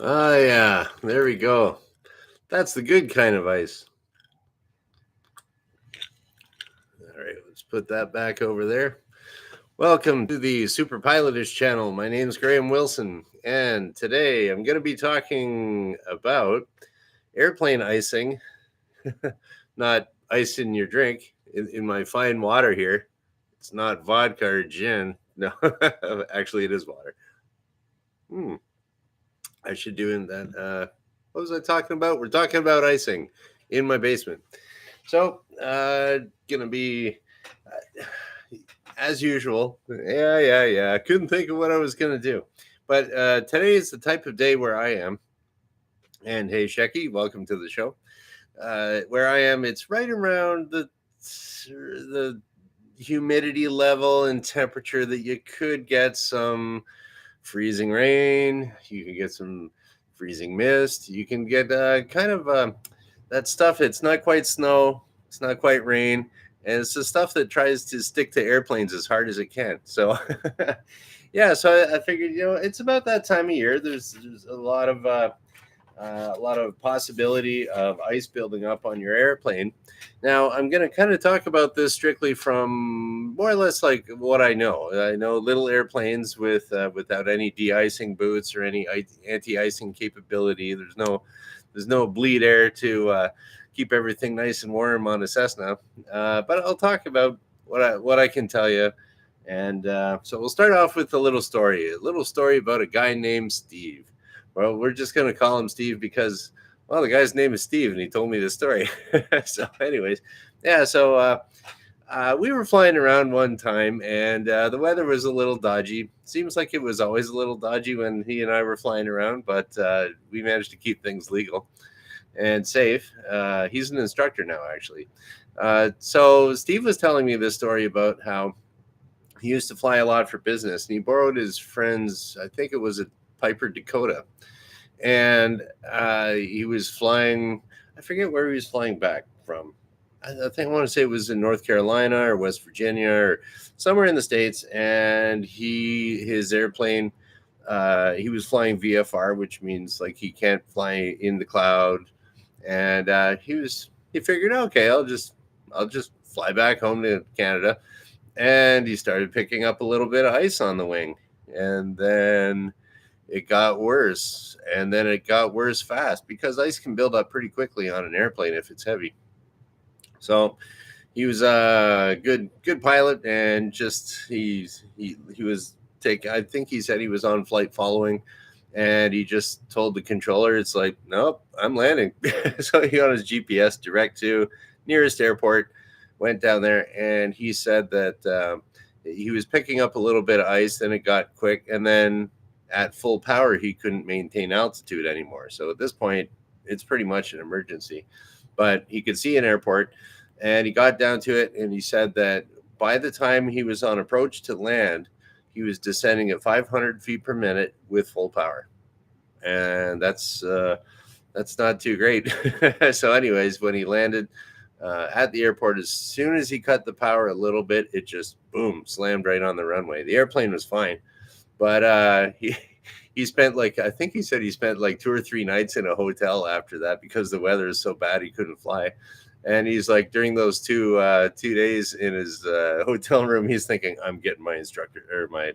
Oh, yeah. There we go. That's the good kind of ice. All right, let's put that back over there. Welcome to the Superpilotish channel. My name is Graham Wilson, and today I'm going to be talking about airplane icing, not ice in your drink, in my fine water here. It's not vodka or gin. No, actually, it is water. I should do in that. What was I talking about? We're talking about icing in my basement. So, gonna be as usual. Yeah. I couldn't think of what I was gonna do, but today is the type of day where I am. And hey, Shecky, welcome to the show. Where I am, it's right around the humidity level and temperature that you could get some freezing rain. You can get some freezing mist. You can get kind of that stuff. It's not quite snow. It's not quite rain. And it's the stuff that tries to stick to airplanes as hard as it can. So, yeah. So I figured, it's about that time of year. There's a lot of possibility of ice building up on your airplane. Now, I'm going to kind of talk about this strictly from more or less like what I know. I know little airplanes without any de-icing boots or any anti-icing capability. There's no bleed air to keep everything nice and warm on a Cessna. But I'll talk about what I can tell you. And so we'll start off with a little story about a guy named Steve. Well, we're just going to call him Steve because, well, the guy's name is Steve and he told me the story. So, anyways, yeah, so we were flying around one time and the weather was a little dodgy. Seems like it was always a little dodgy when he and I were flying around, but we managed to keep things legal and safe. He's an instructor now, actually. So, Steve was telling me this story about how he used to fly a lot for business and he borrowed his friend's, I think it was a Piper Dakota, and he was flying. I forget where he was flying back from. I want to say it was in North Carolina or West Virginia or somewhere in the states. And his airplane, he was flying VFR, which means like he can't fly in the cloud. And he figured, okay, I'll just fly back home to Canada. And he started picking up a little bit of ice on the wing, and then it got worse, and then it got worse fast because ice can build up pretty quickly on an airplane if it's heavy. So he was a good pilot, and just he was taking. I think he said he was on flight following, and he just told the controller, "It's like, nope, I'm landing." So he got his GPS direct to nearest airport, went down there, and he said that he was picking up a little bit of ice, then it got quick, and then at full power, he couldn't maintain altitude anymore. So at this point, it's pretty much an emergency. But he could see an airport, and he got down to it, and he said that by the time he was on approach to land, he was descending at 500 feet per minute with full power, and that's not too great. So, anyways, when he landed at the airport, as soon as he cut the power a little bit, it just boom slammed right on the runway. The airplane was fine, but he spent like, I think he said he spent like 2 or 3 nights in a hotel after that because the weather is so bad he couldn't fly. And he's like, during those 2 days in his hotel room, he's thinking, I'm getting my instructor or my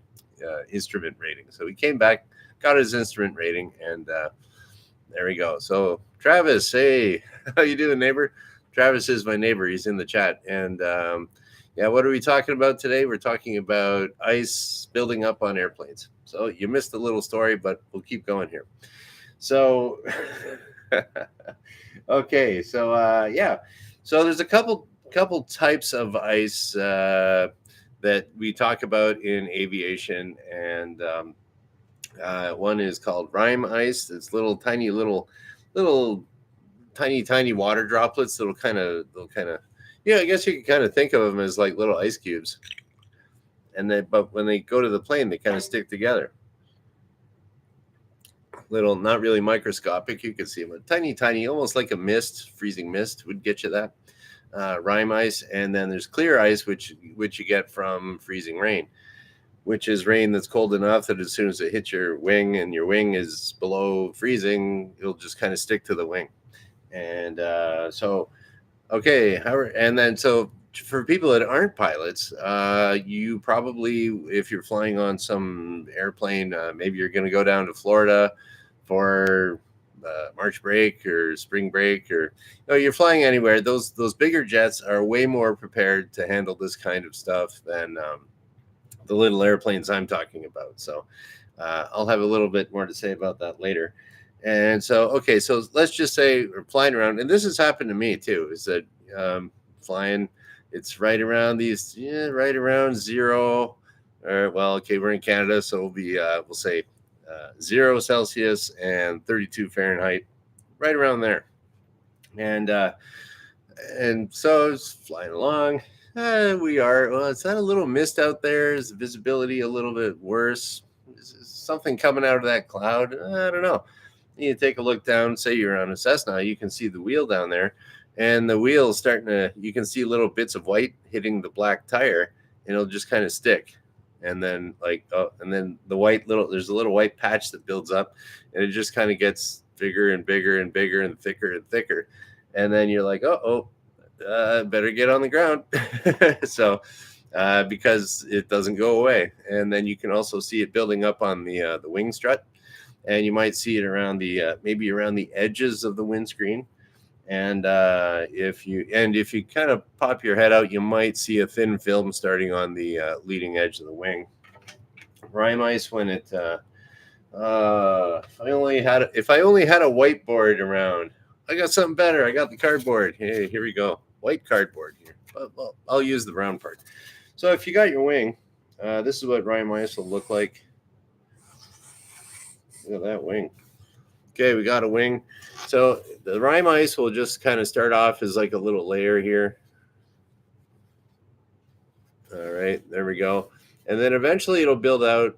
instrument rating. So he came back, got his instrument rating, and there we go. So Travis, hey, how you doing, neighbor? Travis is my neighbor. He's in the chat, and yeah, what are we talking about today? We're talking about ice building up on airplanes. So you missed a little story, but we'll keep going here. So, okay, so yeah, so there's a couple types of ice that we talk about in aviation, and one is called rime ice. It's little tiny water droplets that'll kind of yeah, I guess you can kind of think of them as like little ice cubes. And then, but when they go to the plane, they kind of stick together. Little, not really microscopic. You can see them, but tiny, almost like a mist. Freezing mist would get you that. Rime ice, and then there's clear ice, which you get from freezing rain. which is rain that's cold enough that as soon as it hits your wing and your wing is below freezing, it'll just kind of stick to the wing. And okay, and then so for people that aren't pilots, you probably, if you're flying on some airplane, maybe you're going to go down to Florida for March break or spring break, or you're flying anywhere. Those bigger jets are way more prepared to handle this kind of stuff than the little airplanes I'm talking about. So I'll have a little bit more to say about that later. And so, okay, so let's just say we're flying around, and this has happened to me too, is that flying, it's right around right around zero, or well, okay, we're in Canada, so it'll be, we'll say 0 Celsius and 32 Fahrenheit, right around there. And so I was flying along. It's not a little mist out there? Is the visibility a little bit worse? Is something coming out of that cloud? I don't know. You take a look down, say you're on a Cessna, you can see the wheel down there, and the wheel is you can see little bits of white hitting the black tire, and it'll just kind of stick. And then there's a little white patch that builds up, and it just kind of gets bigger and bigger and bigger and thicker. And then you're like, better get on the ground. So because it doesn't go away. And then you can also see it building up on the wing strut, and you might see it around maybe around the edges of the windscreen. And if you kind of pop your head out, you might see a thin film starting on the leading edge of the wing. Rime ice, when it if I only had a whiteboard around. I got something better. I got the cardboard. Hey, here we go. White cardboard here. Well, I'll use the brown part. So if you got your wing, this is what rime ice will look like. Look at that wing. Okay, we got a wing. So the rime ice will just kind of start off as like a little layer here. All right, there we go. And then eventually it'll build out,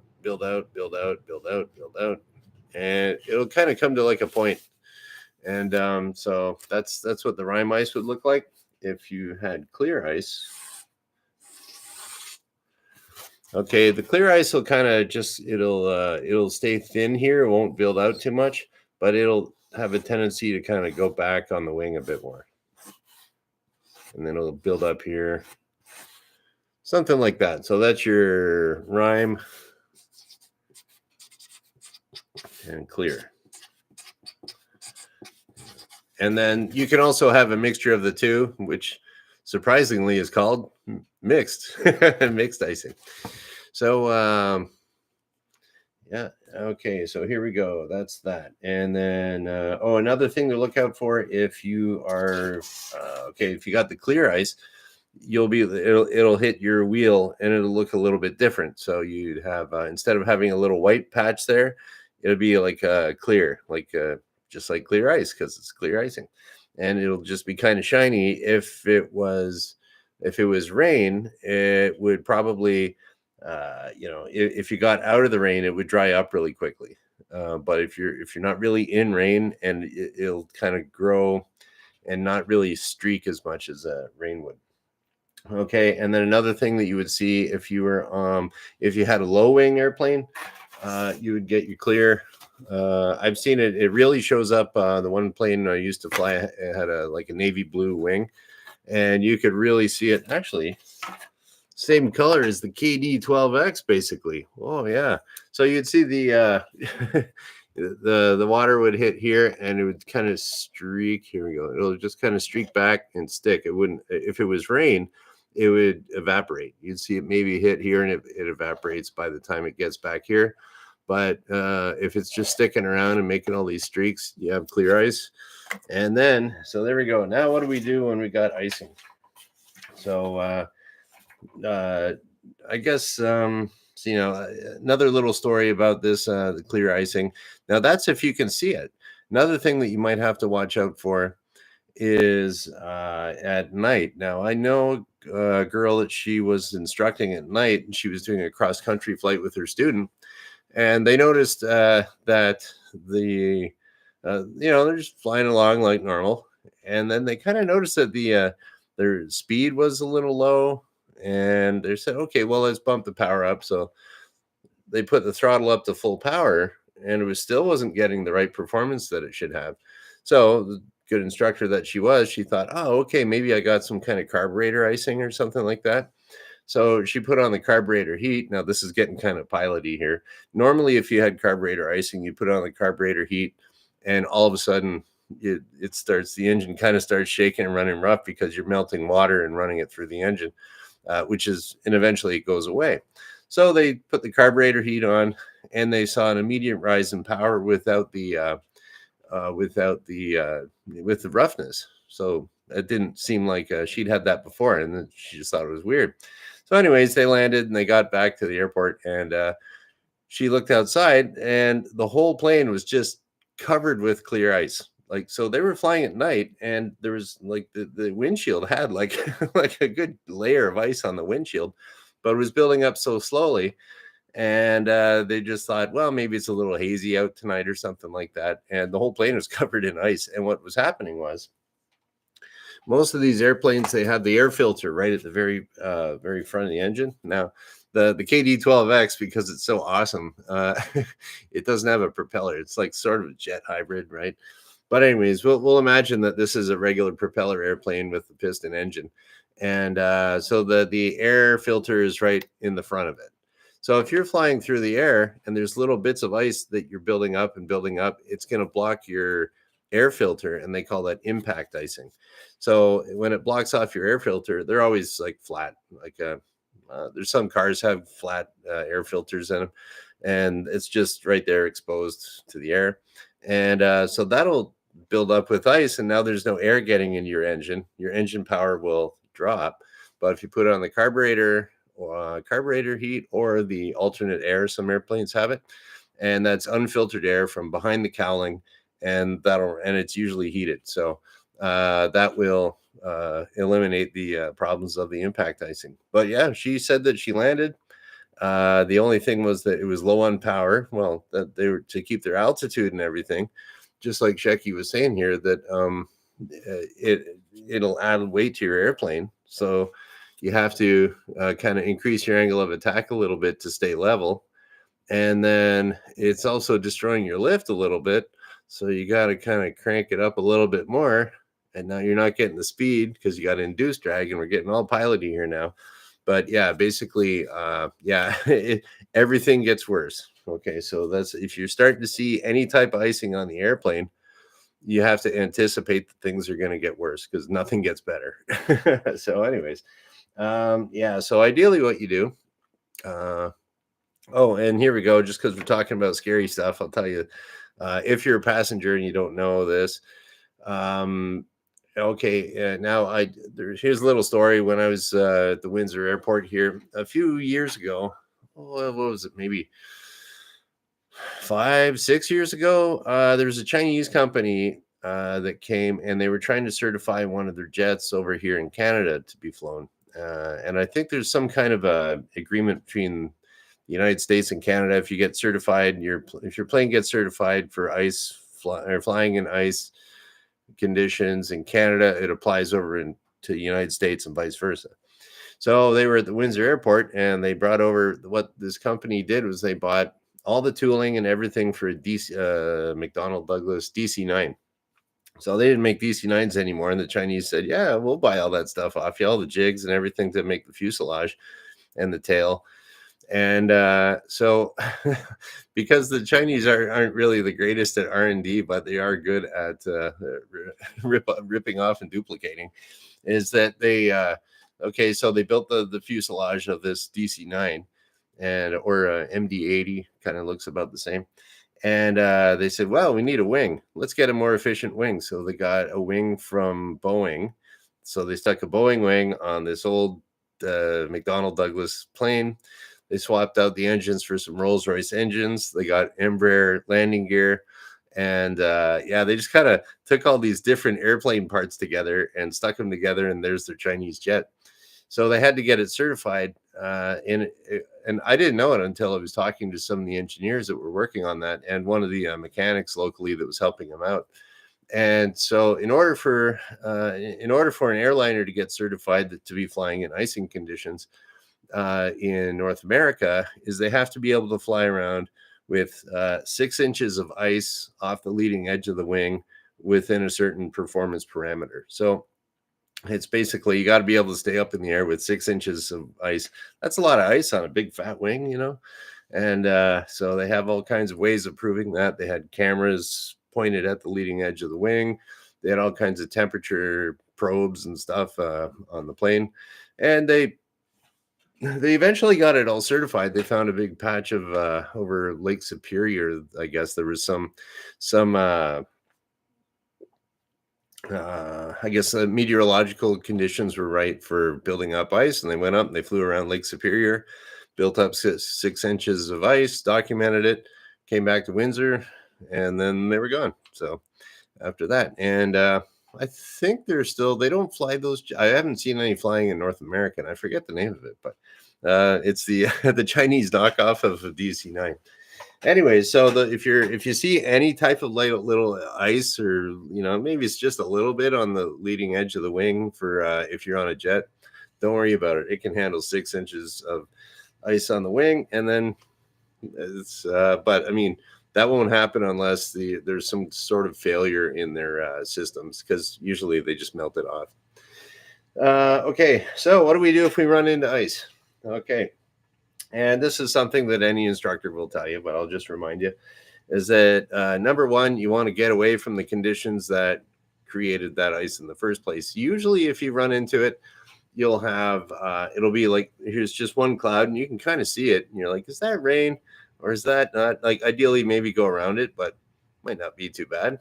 and it'll kind of come to like a point. And so that's what the rime ice would look like if you had clear ice. Okay, the clear ice will kind of just it'll stay thin here. It won't build out too much, but it'll have a tendency to kind of go back on the wing a bit more. And then it'll build up here. Something like that. So that's your rime and clear. And then you can also have a mixture of the two, which surprisingly is called mixed icing. So yeah, okay, so here we go. That's that. And then another thing to look out for, if you are if you got the clear ice, it'll hit your wheel and it'll look a little bit different. So you'd have instead of having a little white patch there, it'll be like clear, just like clear ice, because it's clear icing, and it'll just be kind of shiny. If it was rain, it would probably if you got out of the rain, it would dry up really quickly. But if you're not really in rain, and it'll kind of grow and not really streak as much as rain would. Okay, and then another thing that you would see if you were if you had a low wing airplane, you would get your clear. I've seen it. It really shows up. The one plane I used to fly, it had a navy blue wing, and you could really see it. Actually, same color as the KD-12X, basically. Oh yeah. So you'd see the the water would hit here, and it would kind of streak. Here we go. It'll just kind of streak back and stick. It wouldn't. If it was rain, it would evaporate. You'd see it maybe hit here, and it evaporates by the time it gets back here. But if it's just sticking around and making all these streaks, you have clear ice. And then, so there we go. Now what do we do when we got icing? So I guess, another little story about this, the clear icing. Now that's if you can see it. Another thing that you might have to watch out for is at night. Now I know a girl that she was instructing at night, and she was doing a cross-country flight with her student. And they noticed that they're just flying along like normal. And then they kind of noticed that their speed was a little low. And they said, okay, well, let's bump the power up. So they put the throttle up to full power, and it was still wasn't getting the right performance that it should have. So the good instructor that she was, she thought, oh, okay, maybe I got some kind of carburetor icing or something like that. So she put on the carburetor heat. Now this is getting kind of piloty here. Normally, if you had carburetor icing, you put on the carburetor heat, and all of a sudden it starts, the engine kind of starts shaking and running rough because you're melting water and running it through the engine, and eventually it goes away. So they put the carburetor heat on, and they saw an immediate rise in power without the with the roughness. So it didn't seem like she'd had that before, and then she just thought it was weird. So, anyways, they landed and they got back to the airport, and she looked outside, and the whole plane was just covered with clear ice. Like, so they were flying at night, and there was like the windshield had like like a good layer of ice on the windshield, but it was building up so slowly. And they just thought, well, maybe it's a little hazy out tonight or something like that. And the whole plane was covered in ice. And what was happening was, most of these airplanes, they have the air filter right at the very front of the engine. Now, the KD-12X, because it's so awesome, it doesn't have a propeller. It's like sort of a jet hybrid, right? But anyways, we'll imagine that this is a regular propeller airplane with the piston engine, and so the air filter is right in the front of it. So if you're flying through the air and there's little bits of ice that you're building up and building up, it's going to block your air filter, and they call that impact icing. So when it blocks off your air filter, they're always like flat. Like there's some cars have flat air filters in them, and it's just right there exposed to the air. And so that'll build up with ice, and now there's no air getting into your engine. Your engine power will drop. But if you put it on the carburetor heat or the alternate air, some airplanes have it, and that's unfiltered air from behind the cowling, and it's usually heated. So that will eliminate the problems of the impact icing. But yeah, she said that she landed. The only thing was that it was low on power. Well, that they were to keep their altitude and everything, just like Shecky was saying here, that it'll add weight to your airplane. So you have to kind of increase your angle of attack a little bit to stay level. And then it's also destroying your lift a little bit. So you got to kind of crank it up a little bit more. And now you're not getting the speed because you got induced drag, and we're getting all piloty here now. But yeah, basically, everything gets worse. Okay, so that's, if you're starting to see any type of icing on the airplane, you have to anticipate that things are going to get worse, because nothing gets better. So anyways, so ideally what you do, and here we go, just because we're talking about scary stuff, I'll tell you, if you're a passenger and you don't know this, here's a little story. When I was at the Windsor airport here a few years ago, what was it, maybe 5-6 years ago, there was a Chinese company that came, and they were trying to certify one of their jets over here in Canada to be flown. And I think there's some kind of a agreement between the United States and Canada. If you get certified, if your plane gets certified for flying in ice conditions in Canada, it applies over to the United States and vice versa. So they were at the Windsor airport, and they brought over, what this company did was they bought all the tooling and everything for a McDonnell Douglas DC-9. So they didn't make DC-9s anymore, and the Chinese said, yeah, we'll buy all that stuff off you, all the jigs and everything to make the fuselage and the tail. And so because the Chinese aren't really the greatest at R&D, but they are good at ripping off and duplicating, is that they so they built the fuselage of this DC-9 or MD-80, kind of looks about the same. And they said, well, we need a wing. Let's get a more efficient wing. So they got a wing from Boeing. So they stuck a Boeing wing on this old McDonnell Douglas plane. They swapped out the engines for some Rolls-Royce engines. They got Embraer landing gear. And they just kind of took all these different airplane parts together and stuck them together, and there's their Chinese jet. So they had to get it certified. And I didn't know it until I was talking to some of the engineers that were working on that, and one of the mechanics locally that was helping them out. And so in order for an airliner to get certified to be flying in icing conditions, in North America is they have to be able to fly around with 6 inches of ice off the leading edge of the wing within a certain performance parameter. So it's basically you got to be able to stay up in the air with 6 inches of ice. That's a lot of ice on a big fat wing, you know. And so they have all kinds of ways of proving that. They had cameras pointed at the leading edge of the wing. They had all kinds of temperature probes and stuff on the plane, and they eventually got it all certified. They found a big patch of over Lake Superior. I guess there was some I guess the meteorological conditions were right for building up ice, and they went up and they flew around Lake Superior, built up 6 inches of ice, documented it, came back to Windsor, and then they were gone. So after that, and I think they don't fly those. I haven't seen any flying in North America, and I forget the name of it, but it's the the Chinese knockoff of DC-9. Anyway, so if you see any type of little ice, or maybe it's just a little bit on the leading edge of the wing for if you're on a jet, don't worry about it. It can handle 6 inches of ice on the wing, and then it's but I mean that won't happen unless there's some sort of failure in their systems, because usually they just melt it off. Okay, so what do we do if we run into ice? Okay. And this is something that any instructor will tell you, but I'll just remind you, is that number one, you want to get away from the conditions that created that ice in the first place. Usually if you run into it, you'll have, it'll be like, here's just one cloud and you can kind of see it. And you're like, is that rain or is that not? Like ideally maybe go around it, but might not be too bad.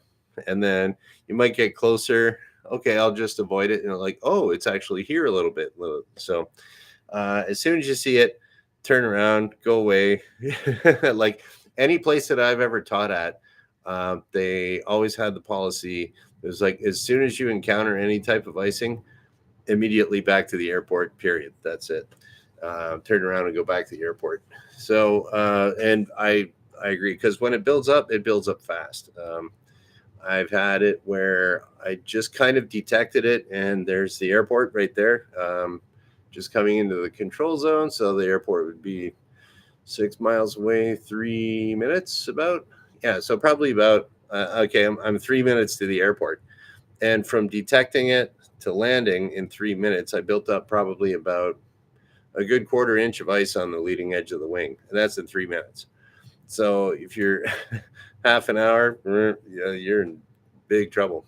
And then you might get closer. Okay, I'll just avoid it. And like, oh, it's actually here a little bit. So as soon as you see it, turn around, go away. Like any place that I've ever taught at, they always had the policy. It was like, as soon as you encounter any type of icing, immediately back to the airport, period. That's it. Turn around and go back to the airport. So, and I agree, because when it builds up fast. I've had it where I just kind of detected it, and there's the airport right there. Just coming into the control zone. So the airport would be 6 miles away, 3 minutes about. Yeah, so probably about, okay, I'm 3 minutes to the airport. And from detecting it to landing in 3 minutes, I built up probably about a good 1/4 inch of ice on the leading edge of the wing. And that's in 3 minutes. So if you're half an hour, you're in big trouble.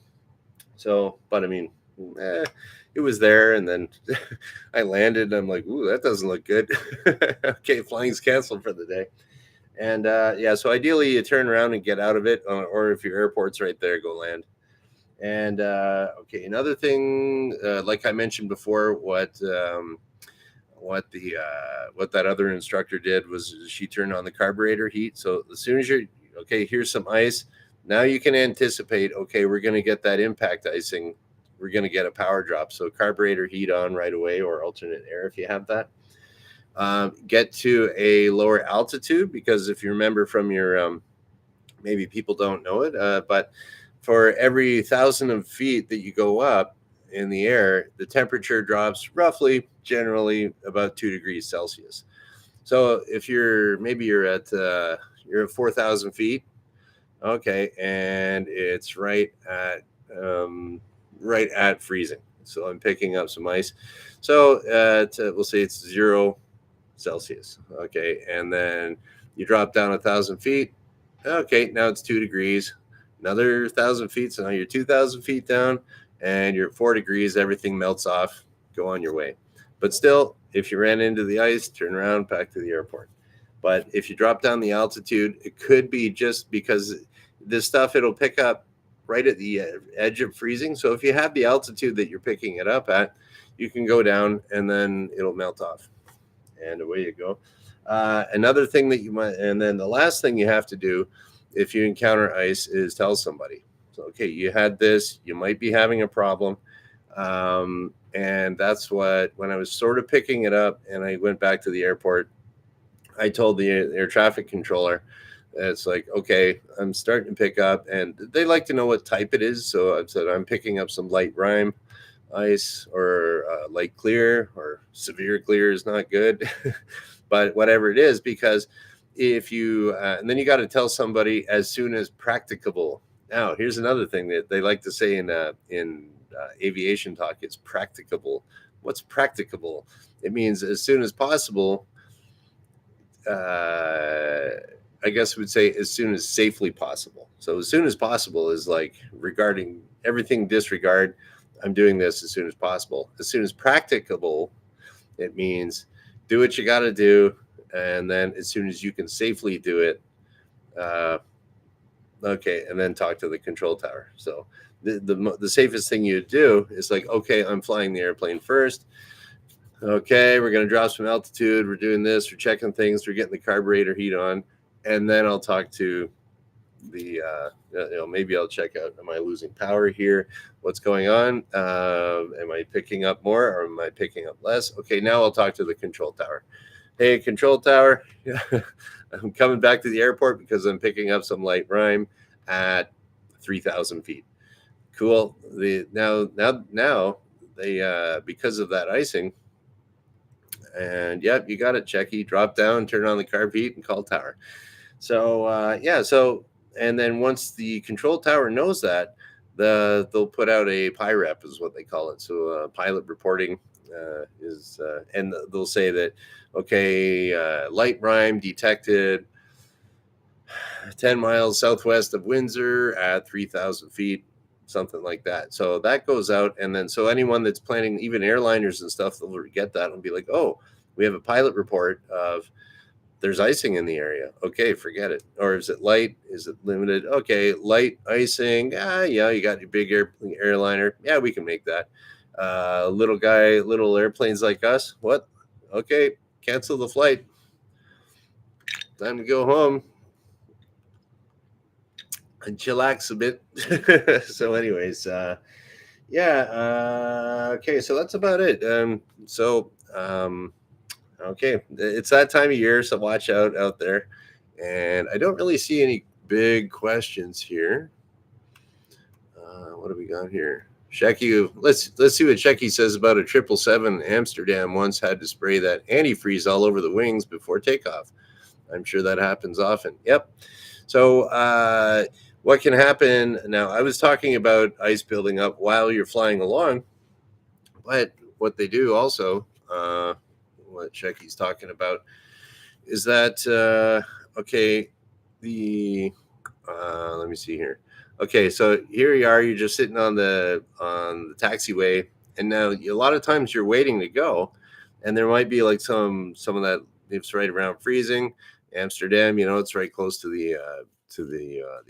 So, but I mean, it was there, and then I landed and I'm like, ooh, that doesn't look good. Okay, flying's canceled for the day. And yeah, so ideally you turn around and get out of it, or if your airport's right there, go land. And okay, another thing, like I mentioned before, what that other instructor did was she turned on the carburetor heat. So as soon as here's some ice, now you can anticipate, okay, we're going to get that impact icing. We're going to get a power drop. So carburetor heat on right away, or alternate air if you have that. Get to a lower altitude, because if you remember from your, maybe people don't know it, but for every 1,000 of feet that you go up in the air, the temperature drops roughly, generally about 2 degrees Celsius. So if you're at 4,000 feet, okay, and it's right at freezing. So I'm picking up some ice. So we'll say it's 0 Celsius. Okay, and then you drop down 1,000 feet. Okay, now it's 2 degrees. Another 1,000 feet. So now you're 2,000 feet down, and you're at 4 degrees. Everything melts off. Go on your way. But still, if you ran into the ice, turn around, back to the airport. But if you drop down the altitude, it could be just because this stuff, it'll pick up right at the edge of freezing. So if you have the altitude that you're picking it up at, you can go down and then it'll melt off. And away you go. Another thing that you might, and then the last thing you have to do if you encounter ice is tell somebody. So, okay, you had this, you might be having a problem. And that's when I was sort of picking it up and I went back to the airport, I told the air traffic controller, it's like, okay, I'm starting to pick up, and they like to know what type it is. So I said, I'm picking up some light rime, ice, or light clear, or severe clear is not good. But whatever it is, because if you and then you got to tell somebody as soon as practicable. Now, here's another thing that they like to say in aviation talk: it's practicable. What's practicable? It means as soon as possible. I guess we'd say as soon as safely possible. So as soon as possible is like regarding everything disregard. I'm doing this as soon as possible. As soon as practicable, it means do what you got to do, and then as soon as you can safely do it, uh, okay, and then talk to the control tower. So the safest thing you do is like, okay, I'm flying the airplane first. Okay, we're going to drop some altitude. We're doing this. We're checking things. We're getting the carburetor heat on, and then I'll talk to the maybe I'll check out, am I losing power here? What's going on? Am I picking up more, or am I picking up less? Okay, now I'll talk to the control tower. Hey, control tower, I'm coming back to the airport because I'm picking up some light rime at 3,000 feet. Cool. Now they because of that icing, and yep, you got it, Checky. Drop down, turn on the carb heat, and call tower. So and then once the control tower knows that, they'll put out a PIREP is what they call it. So pilot reporting and they'll say that, okay, light rime detected 10 miles southwest of Windsor at 3,000 feet, something like that. So that goes out, and then so anyone that's planning, even airliners and stuff, they'll get that and be like, oh, we have a pilot report of there's icing in the area. Okay, forget it. Or is it light? Is it limited? Okay, light icing. Yeah, you got your big airliner. Yeah, we can make that. Little airplanes like us. What? Okay, cancel the flight. Time to go home and chillax a bit. So, anyways, okay, so that's about it. Okay, it's that time of year, so watch out there. And I don't really see any big questions here. What have we got here? Shecky, let's see what Shecky says about a 777 Amsterdam once had to spray that antifreeze all over the wings before takeoff. I'm sure that happens often. Yep. So what can happen now? I was talking about ice building up while you're flying along, but what they do also, what Shecky's talking about, is that okay? Let me see here. Okay, so here you are. You're just sitting on the taxiway, and now a lot of times you're waiting to go, and there might be like some of that. It's right around freezing. Amsterdam, it's right close to the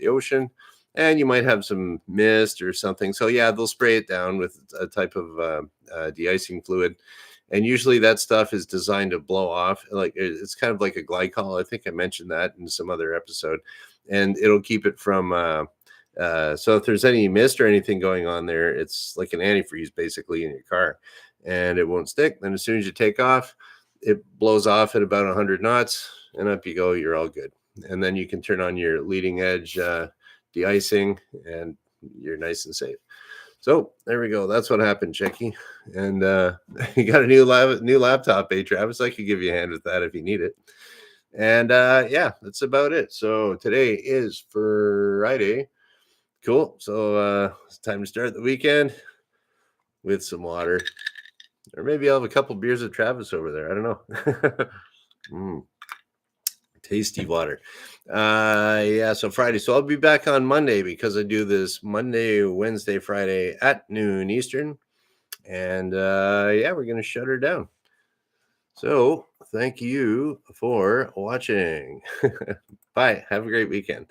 ocean, and you might have some mist or something. So yeah, they'll spray it down with a type of de-icing fluid. And usually that stuff is designed to blow off. Like it's kind of like a glycol. I think I mentioned that in some other episode, and it'll keep it from. So if there's any mist or anything going on there, it's like an antifreeze basically in your car, and it won't stick. Then as soon as you take off, it blows off at about 100 knots, and up you go. You're all good, and then you can turn on your leading edge de-icing, and you're nice and safe. So there we go. That's what happened, Checky. And you got a new laptop, Travis. I could give you a hand with that if you need it. And yeah, that's about it. So today is Friday. Cool. So it's time to start the weekend with some water. Or maybe I'll have a couple beers with Travis over there. I don't know. Tasty water. Yeah, so Friday. So I'll be back on Monday because I do this Monday, Wednesday, Friday at noon Eastern. And yeah, we're going to shut her down. So thank you for watching. Bye. Have a great weekend.